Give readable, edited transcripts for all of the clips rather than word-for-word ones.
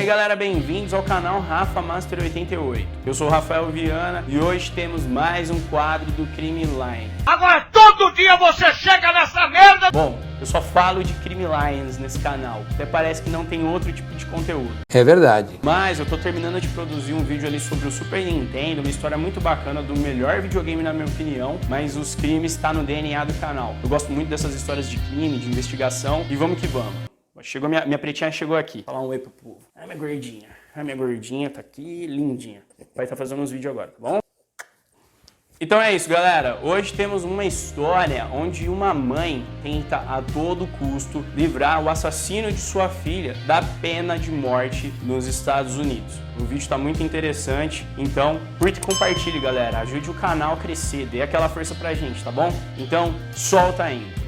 aí galera, bem-vindos ao canal Rafa Master 88. Eu sou o Rafael Viana e hoje temos mais um quadro do Crime Line. Agora todo dia você chega nessa merda! Bom, eu só falo de Crime Lines nesse canal, até parece que não tem outro tipo de conteúdo. É verdade. Mas eu tô terminando de produzir um vídeo ali sobre o Super Nintendo, uma história muito bacana do melhor videogame na minha opinião, mas os crimes tá no DNA do canal. Eu gosto muito dessas histórias de crime, de investigação e vamos que vamos. Chegou minha pretinha chegou aqui. Falar um oi pro povo. Ai, minha gordinha tá aqui, lindinha. O pai tá fazendo uns vídeos agora, tá bom? Então é isso, galera. Hoje temos uma história onde uma mãe tenta a todo custo livrar o assassino de sua filha da pena de morte nos Estados Unidos. O vídeo tá muito interessante, então curte e compartilhe, galera. Ajude o canal a crescer, dê aquela força pra gente, tá bom? Então, solta ainda.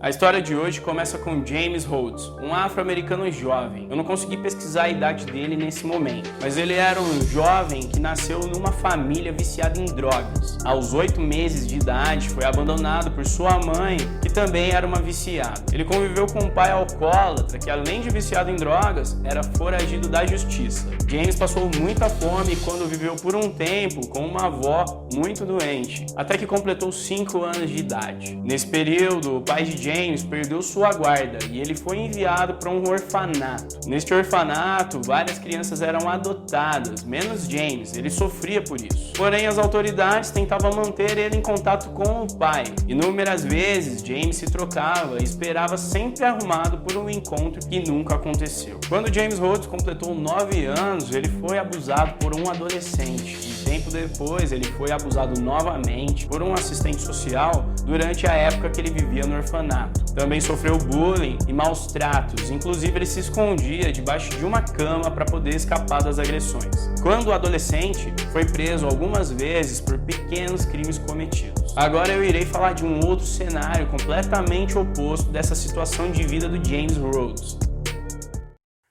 A história de hoje começa com James Rhodes, um afro-americano jovem. Eu não consegui pesquisar a idade dele nesse momento, mas ele era um jovem que nasceu numa família viciada em drogas. Aos 8 meses de idade, foi abandonado por sua mãe, que também era uma viciada. Ele conviveu com um pai alcoólatra, que além de viciado em drogas, era foragido da justiça. James passou muita fome quando viveu por um tempo com uma avó muito doente, até que completou 5 anos de idade. Nesse período, o pai de James perdeu sua guarda e ele foi enviado para um orfanato. Neste orfanato, várias crianças eram adotadas, menos James, ele sofria por isso. Porém, as autoridades tentavam manter ele em contato com o pai. Inúmeras vezes, James se trocava e esperava sempre arrumado por um encontro que nunca aconteceu. Quando James Rhodes completou 9 anos, ele foi abusado por um adolescente. E tempo depois, ele foi abusado novamente por um assistente social durante a época que ele vivia no orfanato. Também sofreu bullying e maus tratos, inclusive ele se escondia debaixo de uma cama para poder escapar das agressões. Quando adolescente, foi preso algumas vezes por pequenos crimes cometidos. Agora eu irei falar de um outro cenário completamente oposto dessa situação de vida do James Rhodes.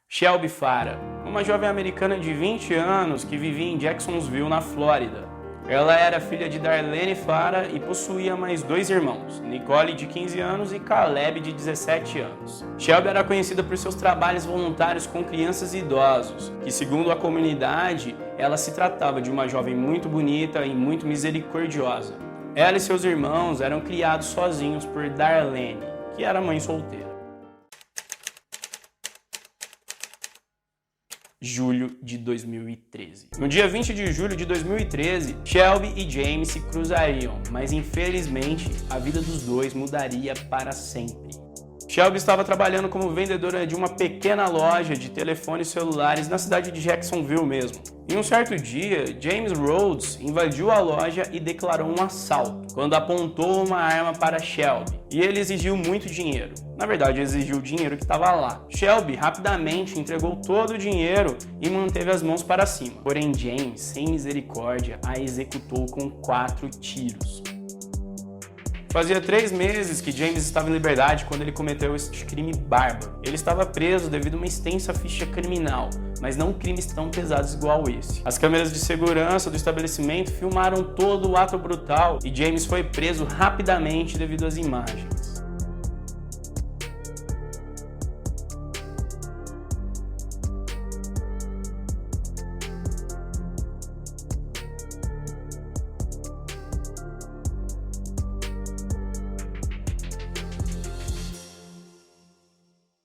Shelby Farah, uma jovem americana de 20 anos que vivia em Jacksonville, na Flórida. Ela era filha de Darlene Farah e possuía mais 2 irmãos, Nicole de 15 anos e Caleb de 17 anos. Shelby era conhecida por seus trabalhos voluntários com crianças e idosos, que segundo a comunidade, ela se tratava de uma jovem muito bonita e muito misericordiosa. Ela e seus irmãos eram criados sozinhos por Darlene, que era mãe solteira. Julho de 2013. No dia 20 de julho de 2013, Shelby e James se cruzariam, mas infelizmente a vida dos dois mudaria para sempre. Shelby estava trabalhando como vendedora de uma pequena loja de telefones celulares na cidade de Jacksonville mesmo. Em um certo dia, James Rhodes invadiu a loja e declarou um assalto, quando apontou uma arma para Shelby. E ele exigiu muito dinheiro. Na verdade, exigiu o dinheiro que estava lá. Shelby rapidamente entregou todo o dinheiro e manteve as mãos para cima. Porém, James, sem misericórdia, a executou com 4 tiros. Fazia 3 meses que James estava em liberdade quando ele cometeu este crime bárbaro. Ele estava preso devido a uma extensa ficha criminal, mas não crimes tão pesados igual esse. As câmeras de segurança do estabelecimento filmaram todo o ato brutal e James foi preso rapidamente devido às imagens.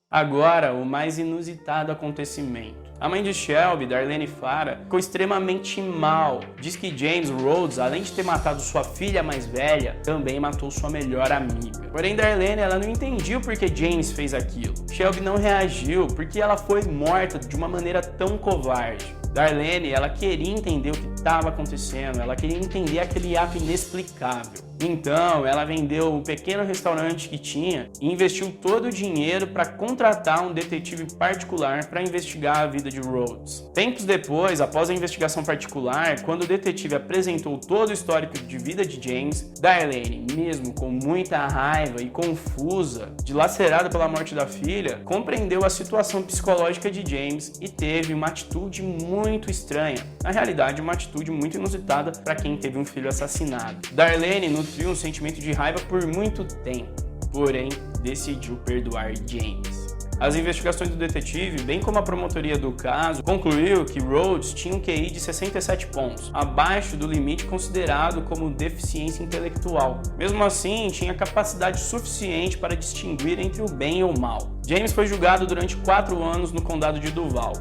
Agora, o mais inusitado acontecimento. A mãe de Shelby, Darlene Farah, ficou extremamente mal. Diz que James Rhodes, além de ter matado sua filha mais velha, também matou sua melhor amiga. Porém, Darlene, ela não entendia o porquê James fez aquilo. Shelby não reagiu porque ela foi morta de uma maneira tão covarde. Darlene, ela queria entender o que estava acontecendo, ela queria entender aquele ato inexplicável. Então, ela vendeu o pequeno restaurante que tinha e investiu todo o dinheiro para contratar um detetive particular para investigar a vida de Rhodes. Tempos depois, após a investigação particular, quando o detetive apresentou todo o histórico de vida de James, Darlene, mesmo com muita raiva e confusa, dilacerada pela morte da filha, compreendeu a situação psicológica de James e teve uma atitude muito estranha. Na realidade, uma atitude muito inusitada para quem teve um filho assassinado. Darlene, no nutriu um sentimento de raiva por muito tempo, porém decidiu perdoar James. As investigações do detetive, bem como a promotoria do caso, concluiu que Rhodes tinha um QI de 67 pontos, abaixo do limite considerado como deficiência intelectual. Mesmo assim, tinha capacidade suficiente para distinguir entre o bem e o mal. James foi julgado durante 4 anos no condado de Duval.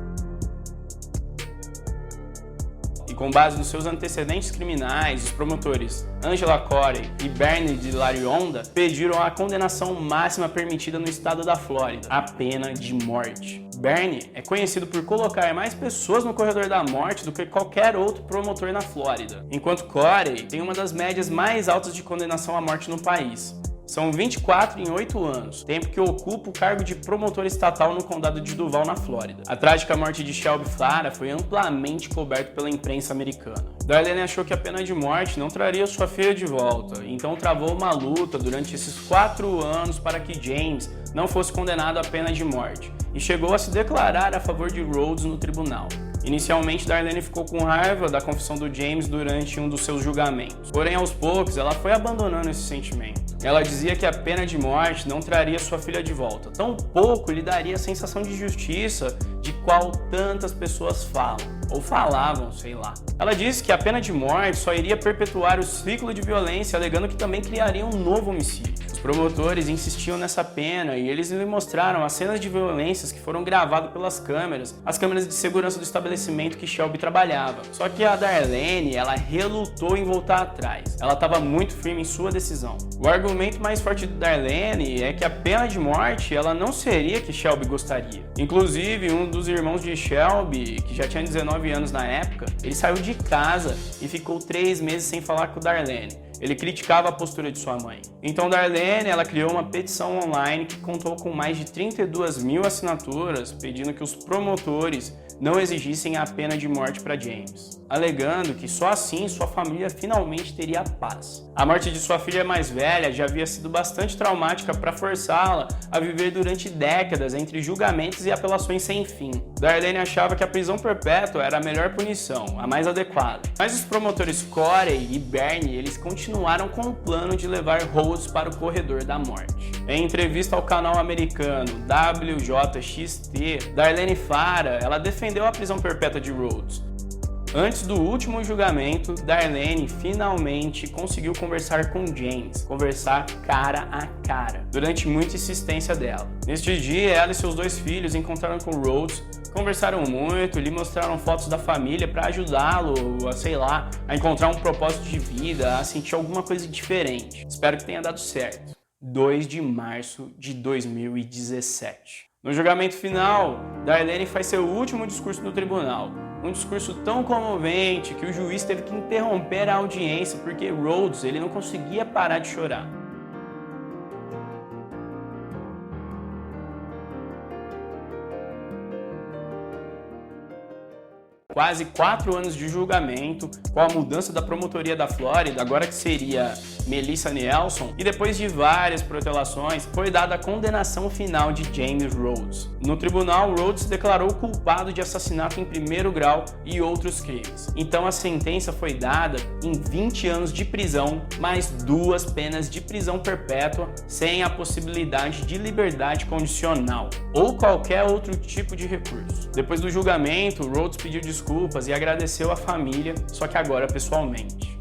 Com base nos seus antecedentes criminais, os promotores Angela Corey e Bernie de Larionda pediram a condenação máxima permitida no estado da Flórida, a pena de morte. Bernie é conhecido por colocar mais pessoas no corredor da morte do que qualquer outro promotor na Flórida, enquanto Corey tem uma das médias mais altas de condenação à morte no país. São 24 em 8 anos, tempo que ocupa o cargo de promotor estatal no condado de Duval, na Flórida. A trágica morte de Shelby Farah foi amplamente coberta pela imprensa americana. Darlene achou que a pena de morte não traria sua filha de volta, então travou uma luta durante esses 4 anos para que James não fosse condenado à pena de morte, e chegou a se declarar a favor de Rhodes no tribunal. Inicialmente, Darlene ficou com raiva da confissão do James durante um dos seus julgamentos. Porém, aos poucos, ela foi abandonando esse sentimento. Ela dizia que a pena de morte não traria sua filha de volta, tampouco lhe daria a sensação de justiça de qual tantas pessoas falam, ou falavam, sei lá. Ela disse que a pena de morte só iria perpetuar o ciclo de violência, alegando que também criaria um novo homicídio. Os promotores insistiam nessa pena e eles lhe mostraram as cenas de violências que foram gravadas pelas câmeras, as câmeras de segurança do estabelecimento que Shelby trabalhava. Só que a Darlene, ela relutou em voltar atrás. Ela estava muito firme em sua decisão. O argumento mais forte de Darlene é que a pena de morte ela não seria que Shelby gostaria. Inclusive, um dos irmãos de Shelby, que já tinha 19 anos na época, ele saiu de casa e ficou 3 meses sem falar com Darlene. Ele criticava a postura de sua mãe. Então Darlene, ela criou uma petição online que contou com mais de 32 mil assinaturas pedindo que os promotores não exigissem a pena de morte para James, alegando que só assim sua família finalmente teria paz. A morte de sua filha mais velha já havia sido bastante traumática para forçá-la a viver durante décadas entre julgamentos e apelações sem fim. Darlene achava que a prisão perpétua era a melhor punição, a mais adequada. Mas os promotores Corey e Bernie, eles continuaram com o plano de levar Rhodes para o corredor da morte. Em entrevista ao canal americano WJXT, Darlene Farah, ela defendeu a prisão perpétua de Rhodes. Antes do último julgamento, Darlene finalmente conseguiu conversar com James, conversar cara a cara, durante muita insistência dela. Neste dia, ela e seus 2 filhos encontraram com Rhodes, conversaram muito, lhe mostraram fotos da família para ajudá-lo a, sei lá, a encontrar um propósito de vida, a sentir alguma coisa diferente. Espero que tenha dado certo. 2 de março de 2017. No julgamento final, Darlene faz seu último discurso no tribunal. Um discurso tão comovente que o juiz teve que interromper a audiência porque Rhodes ele não conseguia parar de chorar. Quase 4 anos de julgamento, com a mudança da promotoria da Flórida, agora que seria Melissa Nielsen, e depois de várias protelações, foi dada a condenação final de James Rhodes. No tribunal, Rhodes se declarou culpado de assassinato em 1º grau e outros crimes. Então a sentença foi dada em 20 anos de prisão, mais 2 penas de prisão perpétua, sem a possibilidade de liberdade condicional, ou qualquer outro tipo de recurso. Depois do julgamento, Rhodes pediu desculpas e agradeceu à família, só que agora pessoalmente.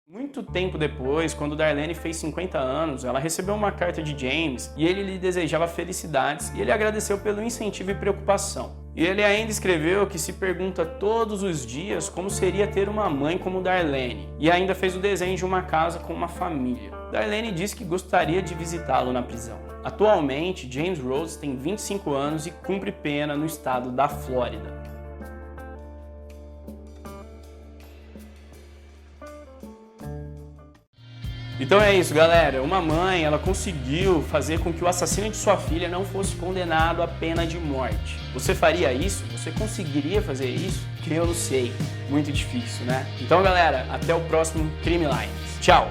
Muito tempo depois, quando Darlene fez 50 anos, ela recebeu uma carta de James e ele lhe desejava felicidades e ele agradeceu pelo incentivo e preocupação. E ele ainda escreveu que se pergunta todos os dias como seria ter uma mãe como Darlene e ainda fez o desenho de uma casa com uma família. Darlene disse que gostaria de visitá-lo na prisão. Atualmente, James Rhodes tem 25 anos e cumpre pena no estado da Flórida. Então é isso, galera. Uma mãe, ela conseguiu fazer com que o assassino de sua filha não fosse condenado à pena de morte. Você faria isso? Você conseguiria fazer isso? Eu não sei. Muito difícil, né? Então, galera, até o próximo Crime Lines. Tchau!